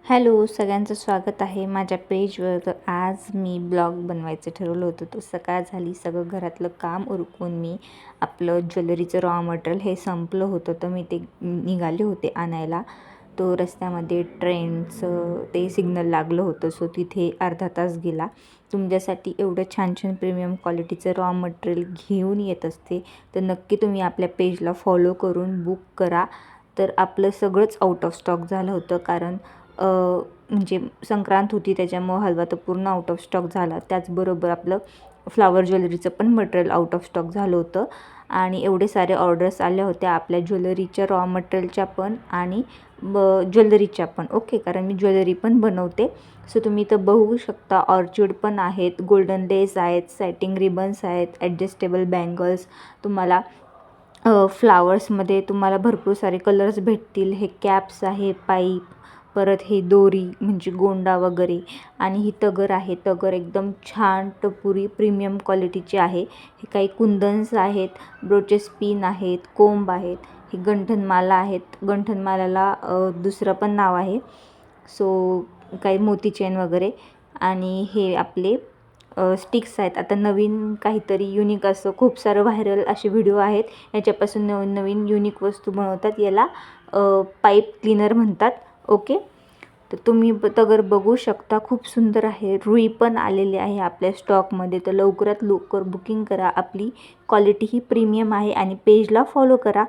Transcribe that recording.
Hello, सगळ्यांचं स्वागत आहे माझ्या पेजवर. आज मी ब्लॉग बनवायचं ठरवलं होतं. तो सकाळ झाली, सगळं घरातलं काम उरकून मी आपलं ज्वेलरीचं रॉ मटेरियल हे संपलं होतं, तर मी ते निघाले होते आणायला. तो रस्त्यामध्ये ट्रेनचं ते सिग्नल लागलं होतं, सो तिथे अर्धा तास गेला. तुमच्यासाठी एवढं छान छान प्रीमियम क्वालिटीचं रॉ मटेरियल घेऊन येत असते, तर नक्की तुम्ही आपल्या पेजला फॉलो करून बुक करा. तर आपलं सगळंच आउट ऑफ स्टॉक झालं होतं, कारण म्हणजे संक्रांत होती, त्याच्यामुळं हलवा तर पूर्ण आउट ऑफ स्टॉक झाला. त्याचबरोबर आपलं फ्लावर ज्वेलरीचं पण मटेरियल आउट ऑफ स्टॉक झालं होतं आणि एवढे सारे ऑर्डर्स आल्या होत्या आपल्या ज्वेलरीच्या रॉ मटेरियलच्या पण आणि ज्वेलरीच्या पण. ओके, कारण मी ज्वेलरी पण बनवते. सो तुम्ही इथं बघू शकता, ऑर्चिड पण आहेत, गोल्डन लेस आहेत, सॅटिंग रिबन्स आहेत, ॲडजस्टेबल बँगल्स, तुम्हाला फ्लावर्समध्ये तुम्हाला भरपूर सारे कलर्स भेटतील. हे कॅप्स आहे, पाईप, परत हे दोरी म्हणजे गोंडा वगैरे, आणि ही तगर आहे. तगर एकदम छान टपुरी प्रीमियम क्वालिटीची आहे. हे काही कुंदन्स आहेत, ब्रोचेस पिन आहेत, कोंब आहेत, हे गंठनमाला आहेत. गंठनमालाला दुसरं पण नाव आहे. सो काही मोती चेन वगैरे, आणि हे आपले स्टिक्स आहेत. आता नवीन काहीतरी युनिक असं खूप सारं व्हायरल असे व्हिडिओ आहेत, याच्यापासून नवीन नवीन युनिक वस्तू बनवतात. याला पाईप क्लीनर म्हणतात. ओके, तर तुम्ही तगर बघू शकता, खूप सुंदर आहे. रुई पण आलेली आहे आपल्या स्टॉकमध्ये, तर लवकरात लवकर बुकिंग करा. आपली क्वालिटी ही प्रीमियम आहे आणि पेजला फॉलो करा.